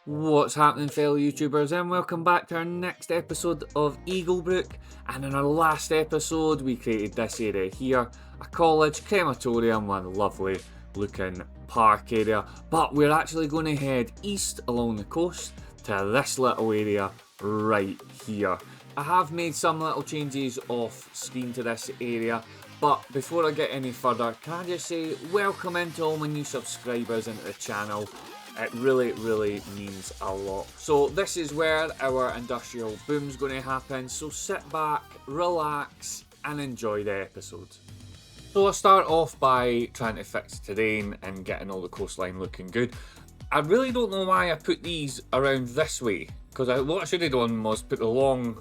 What's happening, fellow YouTubers, and welcome back to our next episode of Eaglebrook. And in our last episode we created this area here, a college, crematorium, one lovely looking park area, but we're actually going to head east along the coast to this little area right here. I have made some little changes off screen to this area, but before I get any further, can I just say welcome into all my new subscribers into the channel. It really means a lot. So this is where our industrial boom's going to happen, so sit back, relax and enjoy the episode. So I'll start off by trying to fix terrain and getting all the coastline looking good. I really don't know why I put these around this way, because what I should have done was put the long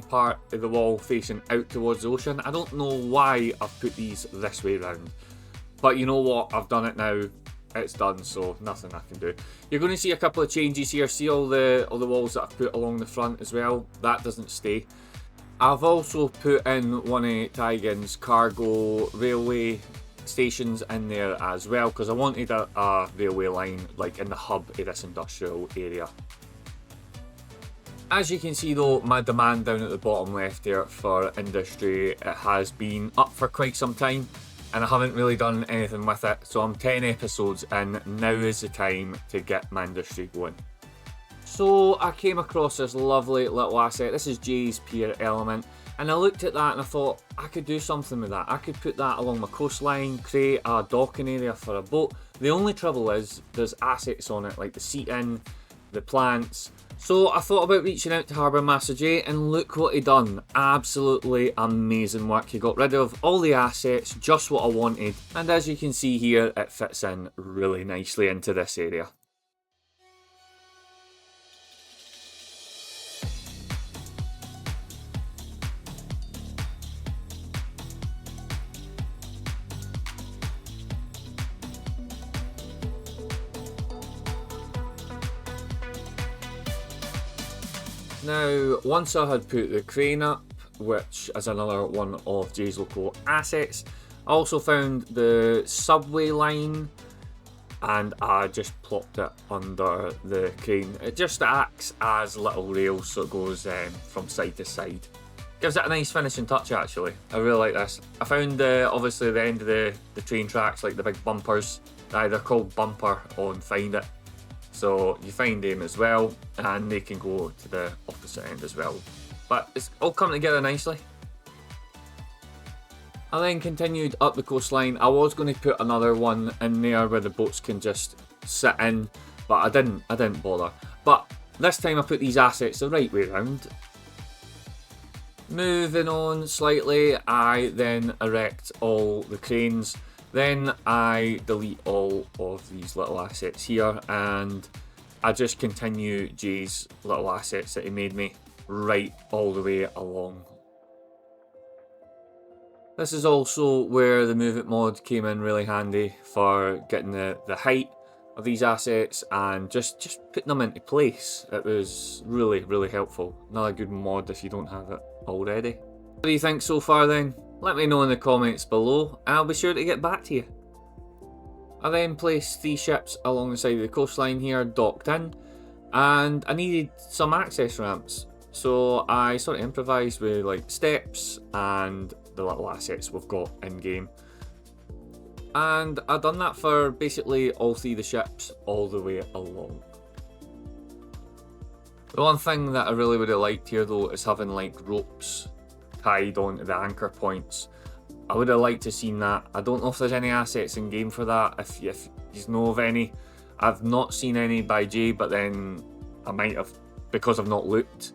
part of the wall facing out towards the ocean. I don't know why I've put these this way around, but you know what, I've done it now. It's done, so nothing I can do. You're going to see a couple of changes here. See all the walls that I've put along the front as well. That doesn't stay. I've also put in one of Tygan's cargo railway stations in there as well, because I wanted a railway line like in the hub of this industrial area. As you can see though, my demand down at the bottom left there for industry, it has been up for quite some time, and I haven't really done anything with it, so I'm 10 episodes in. Now is the time to get my industry going. So I came across this lovely little asset. This is Jay's Pier Element, and I looked at that and I thought I could do something with that. I could put that along my coastline, create a docking area for a boat. The only trouble is there's assets on it like the seating, the plants. So I thought about reaching out to Harbour Master Jay, and look what he done. Absolutely amazing work. He got rid of all the assets, just what I wanted, and as you can see here, it fits in really nicely into this area. Now, once I had put the crane up, which is another one of Jay's local assets, I also found the subway line and I just plopped it under the crane. It just acts as little rails, so it goes from side to side. Gives it a nice finishing touch actually. I really like this. I found obviously the end of the train tracks, like the big bumpers, they're called bumper on Find It. So you find them as well, and they can go to the opposite end as well. But it's all coming together nicely. I then continued up the coastline. I was going to put another one in there where the boats can just sit in, but I didn't bother. But this time I put these assets the right way around. Moving on slightly, I then erect all the cranes. Then I delete all of these little assets here, and I just continue Jay's little assets that he made me right all the way along. This is also where the Move It mod came in really handy for getting the height of these assets and just putting them into place. It was really helpful. Another good mod if you don't have it already. What do you think so far then? Let me know in the comments below and I'll be sure to get back to you. I then placed 3 ships along the side of the coastline here, docked in, and I needed some access ramps. So I sort of improvised with like steps and the little assets we've got in game. And I've done that for basically all 3 of the ships all the way along. The one thing that I really would have liked here though is having like ropes tied onto the anchor points. I would have liked to have seen that. I don't know if there's any assets in game for that. If you know of any. I've not seen any by Jay, but then I might have, because I've not looked,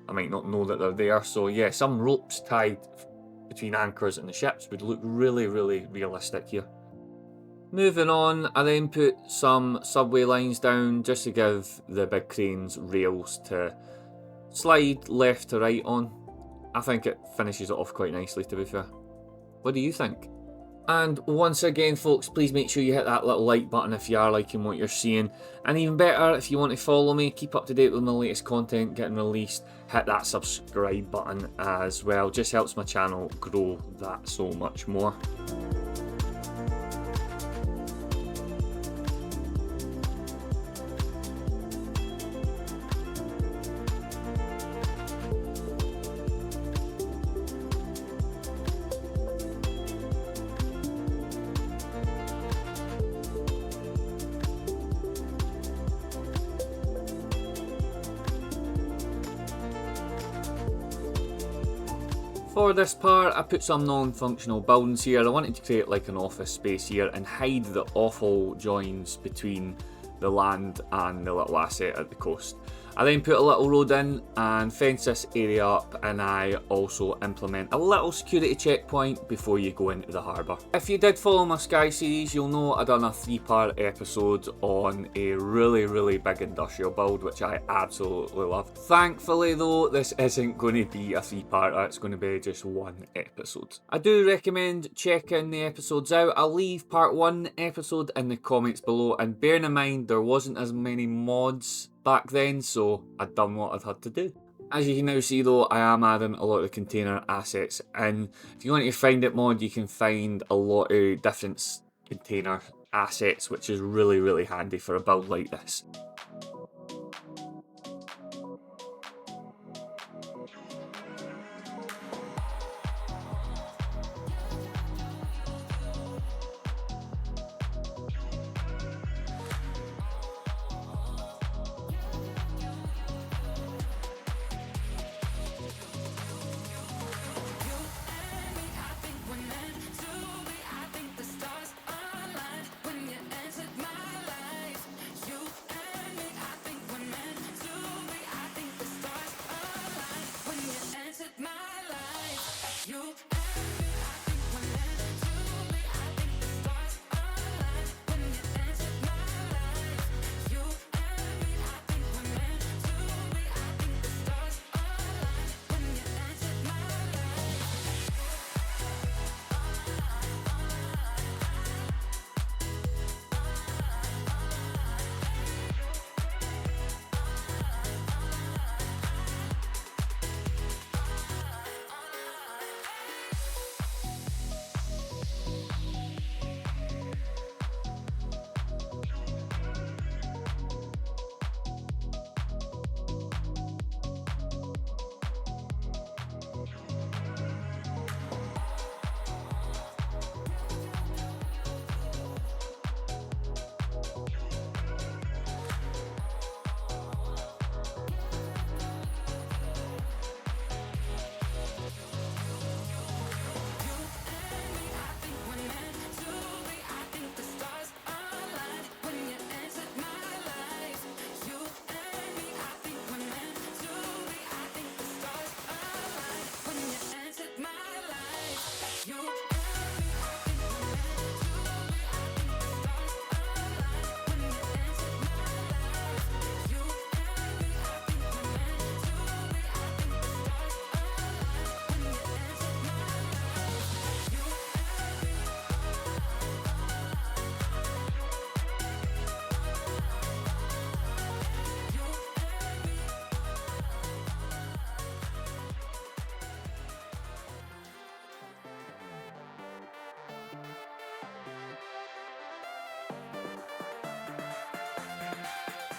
I might not know that they're there. So yeah, some ropes tied between anchors and the ships would look really realistic here. Moving on, I then put some subway lines down just to give the big cranes rails to slide left to right on. I think it finishes it off quite nicely, to be fair. What do you think? And once again folks, please make sure you hit that little like button if you are liking what you're seeing, and even better, if you want to follow me, keep up to date with my latest content getting released, hit that subscribe button as well. Just helps my channel grow that so much more. For this part, I put some non-functional buildings here. I wanted to create like an office space here and hide the awful joins between the land and the little asset at the coast. I then put a little road in and fence this area up, and I also implement a little security checkpoint before you go into the harbour. If you did follow my Skye series, you'll know I've done a 3-part episode on a really big industrial build, which I absolutely loved. Thankfully though, this isn't going to be a 3-parter, it's going to be just one episode. I do recommend checking the episodes out. I'll leave part 1 episode in the comments below, and bearing in mind there wasn't as many mods back then, so I'd done what I'd had to do. As you can now see though, I am adding a lot of container assets, and if you want to find it mod, you can find a lot of different container assets, which is really handy for a build like this.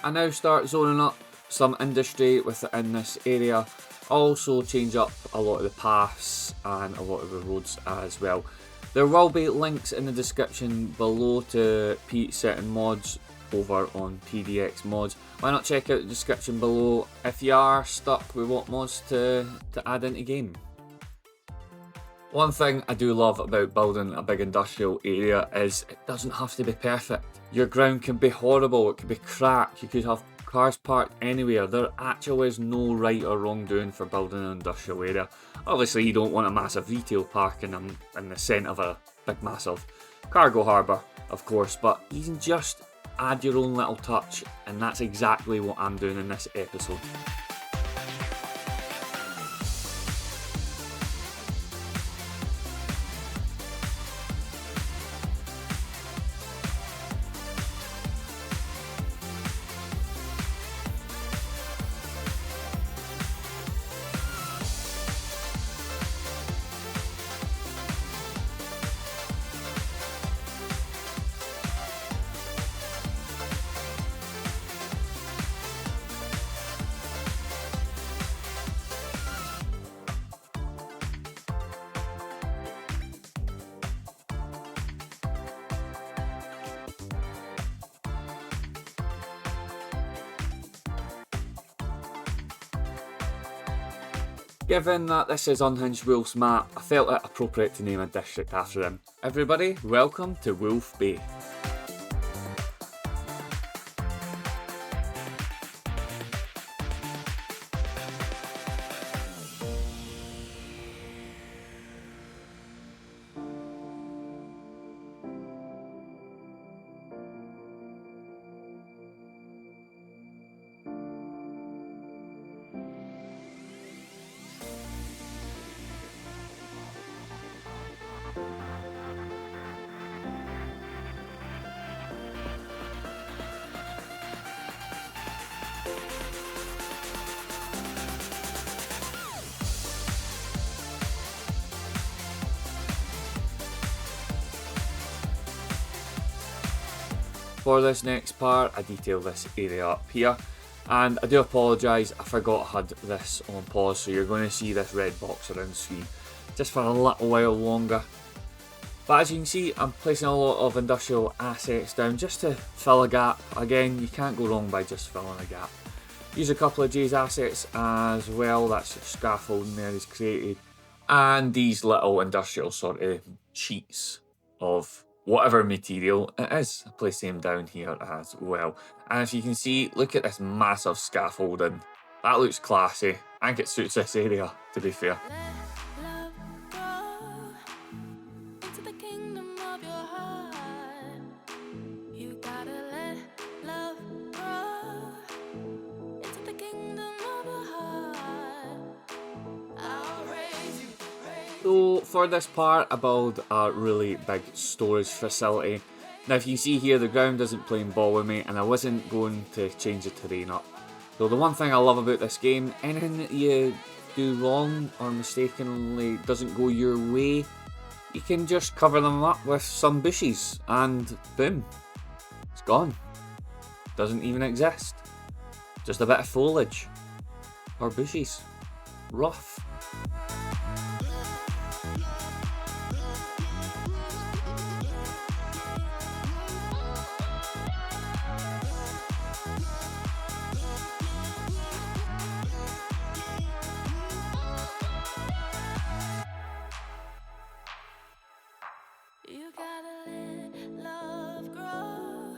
I now start zoning up some industry within this area. Also change up a lot of the paths and a lot of the roads as well. There will be links in the description below to certain mods over on PDX mods. Why not check out the description below if you are stuck with what mods to add into game. One thing I do love about building a big industrial area is it doesn't have to be perfect. Your ground can be horrible, it could be cracked, you could have cars parked anywhere. There actually is no right or wrong doing for building an industrial area. Obviously you don't want a massive retail park in the centre of a big massive cargo harbour, of course, but you can just add your own little touch, and that's exactly what I'm doing in this episode. Given that this is Unhinged Wolf's map, I felt it appropriate to name a district after him. Everybody, welcome to Wolf Bay. For this next part, I detail this area up here, and I do apologise, I forgot I had this on pause, so you're going to see this red box around the screen just for a little while longer. But as you can see, I'm placing a lot of industrial assets down just to fill a gap. Again, you can't go wrong by just filling a gap. Use a couple of Jay's assets as well, that's your scaffolding there is created, and these little industrial sort of sheets of whatever material it is. I place them down here as well. And as you can see, look at this massive scaffolding. That looks classy. I think it suits this area, to be fair. So for this part, I build a really big storage facility. Now if you see here, the ground isn't playing ball with me, and I wasn't going to change the terrain up. So the one thing I love about this game, anything that you do wrong or mistakenly doesn't go your way, you can just cover them up with some bushes and boom, it's gone. Doesn't even exist. Just a bit of foliage or bushes. Rough. You gotta let love grow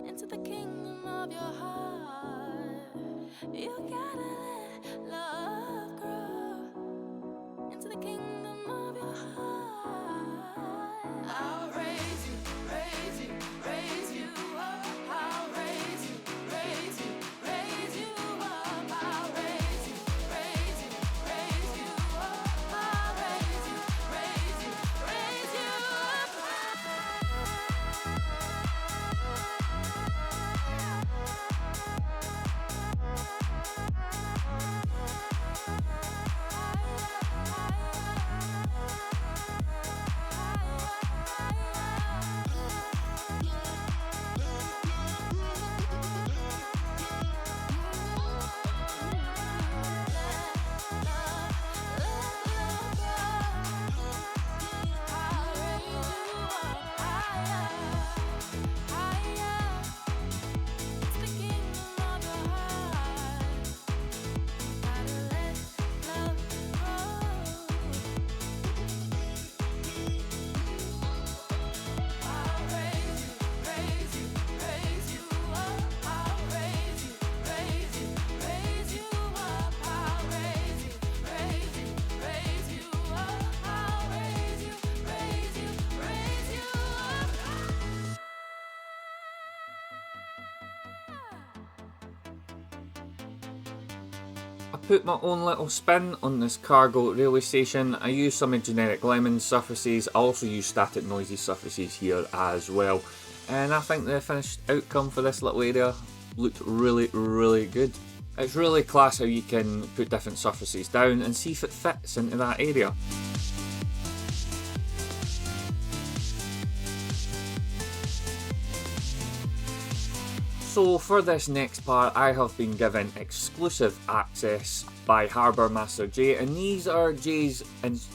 into the kingdom of your heart. You gotta let love grow into the kingdom of your heart. I'll raise you, raise you, raise you up. I'll raise you, raise you, raise you up. I'll raise you, raise you, raise you up. I'll raise you, raise you, raise you up. I put my own little spin on this cargo railway station. I use some of generic lemon surfaces. I also use static noisy surfaces here as well. And I think the finished outcome for this little area looked really, really good. It's really class how you can put different surfaces down and see if it fits into that area. So for this next part, I have been given exclusive access by Harbour Master Jay, and these are Jay's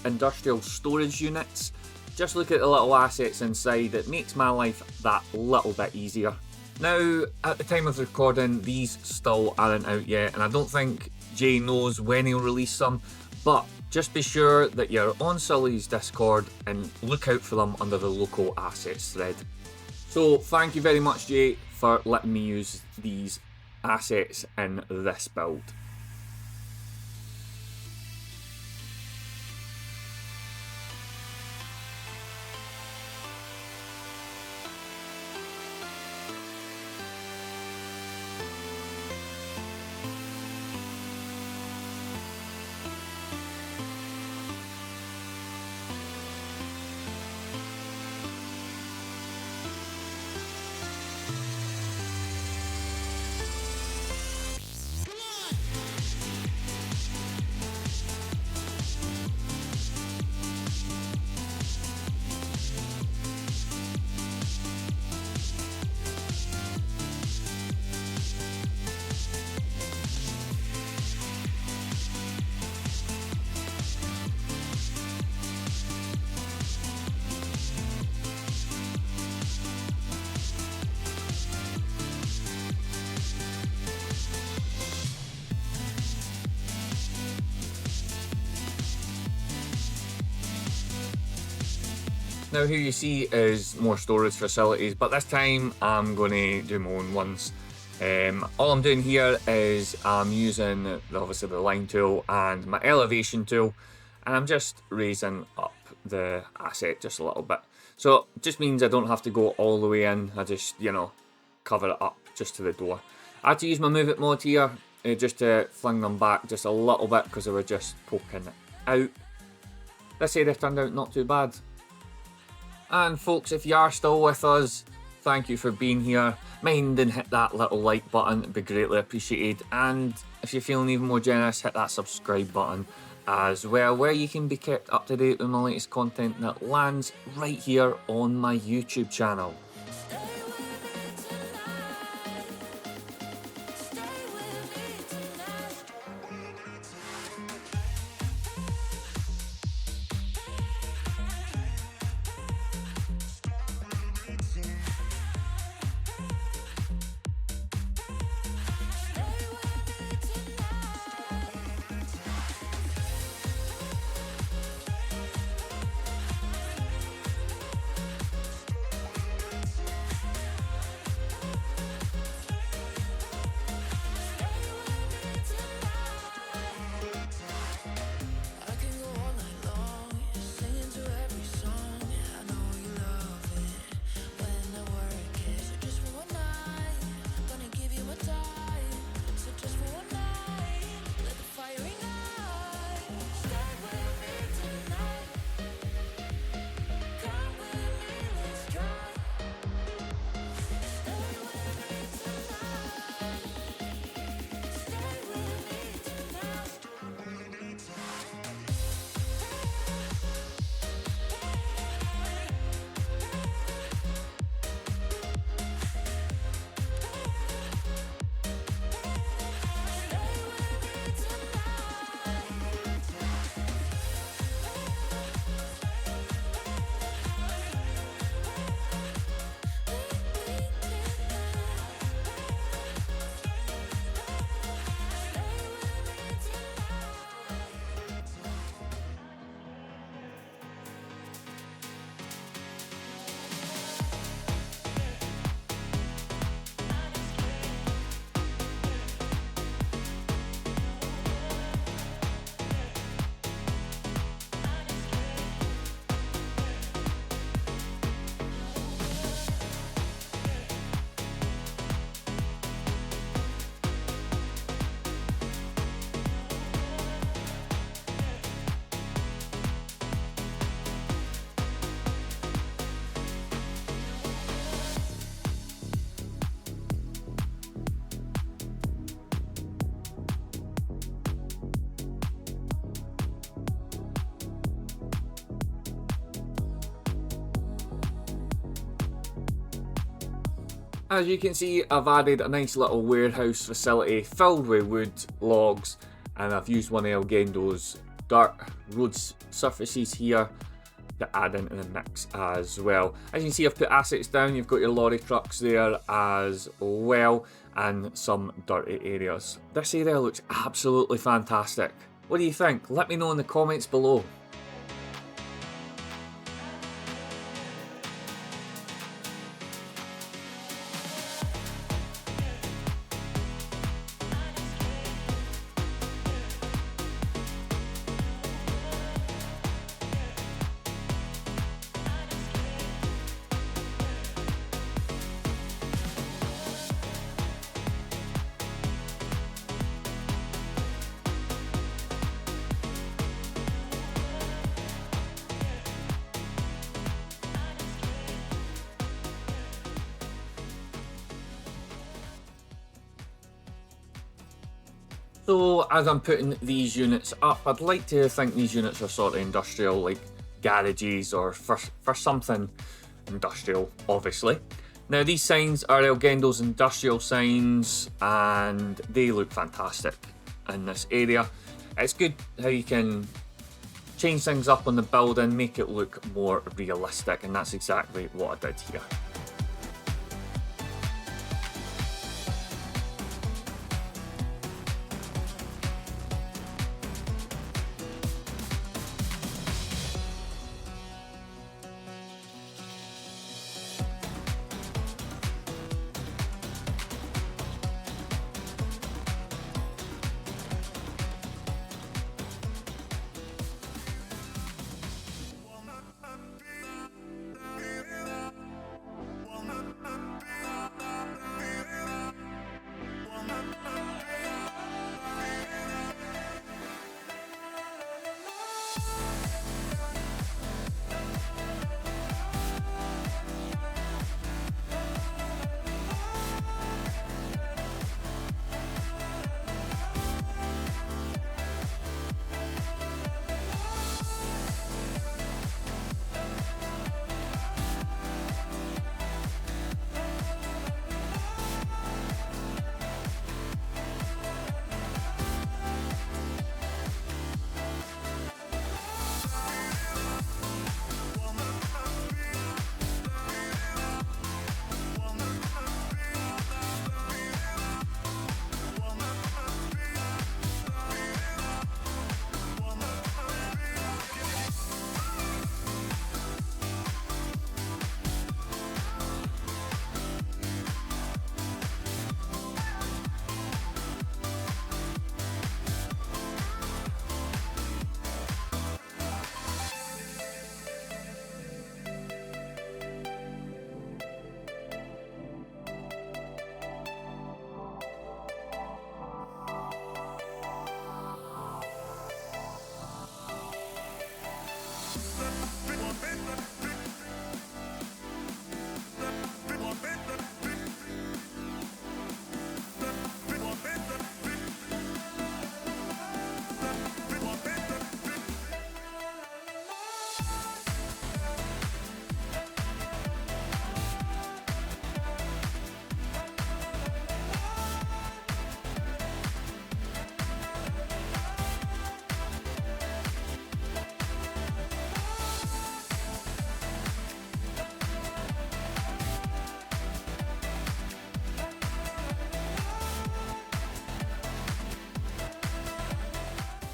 industrial storage units. Just look at the little assets inside, it makes my life that little bit easier. Now, at the time of recording, these still aren't out yet, and I don't think Jay knows when he'll release them, but just be sure that you're on Sully's Discord and look out for them under the local assets thread. So thank you very much, Jay, for letting me use these assets in this build. Now here you see is more storage facilities, but this time I'm going to do my own ones. All I'm doing here is I'm using obviously the line tool and my elevation tool, and I'm just raising up the asset just a little bit. So it just means I don't have to go all the way in, I just, cover it up just to the door. I had to use my move it mod here just to fling them back just a little bit because they were just poking out. This area turned out not too bad. And folks, if you are still with us, thank you for being here. Mind and hit that little like button, it'd be greatly appreciated. And if you're feeling even more generous, hit that subscribe button as well, where you can be kept up to date with my latest content that lands right here on my YouTube channel. As you can see, I've added a nice little warehouse facility filled with wood, logs, and I've used one of Elgendo's dirt road surfaces here to add into the mix as well. As you can see, I've put assets down. You've got your lorry trucks there as well, and some dirty areas. This area looks absolutely fantastic. What do you think? Let me know in the comments below. So as I'm putting these units up, I'd like to think these units are sort of industrial, like garages or for something industrial, obviously. Now these signs are Elgendo's industrial signs and they look fantastic in this area. It's good how you can change things up on the building, make it look more realistic, and that's exactly what I did here.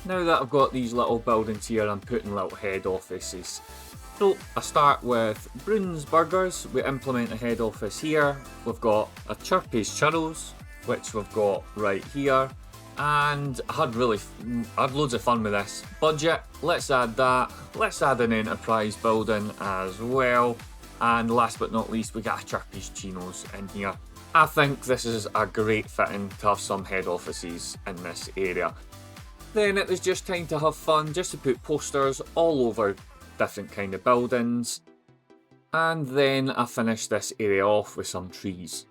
Now that I've got these little buildings here, I'm putting little head offices. So I start with Bruns Burgers. We implement a head office here. We've got a Chirpy's Churros, which we've got right here. And I had loads of fun with this. Budget, let's add that. Let's add an enterprise building as well. And last but not least, we got a Chirpy's Chinos in here. I think this is a great fitting to have some head offices in this area. Then it was just time to have fun, just to put posters all over different kind of buildings. And then I finished this area off with some trees.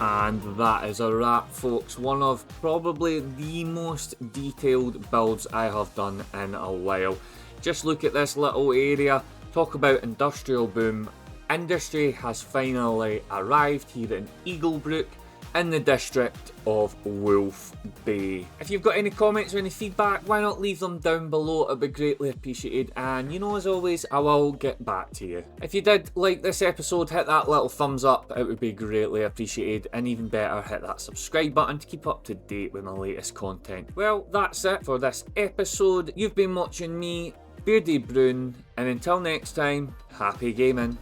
And that is a wrap, folks. One of probably the most detailed builds I have done in a while. Just look at this little area. Talk about industrial boom. Industry has finally arrived here in Eaglebrook in the district of Wolf Bay. If you've got any comments or any feedback, why not leave them down below? It'd be greatly appreciated, and you know, as always, I will get back to you. If you did like this episode, hit that little thumbs up, it would be greatly appreciated, and even better, hit that subscribe button to keep up to date with my latest content. Well, that's it for this episode. You've been watching me, Beardy Broon, and until next time, happy gaming.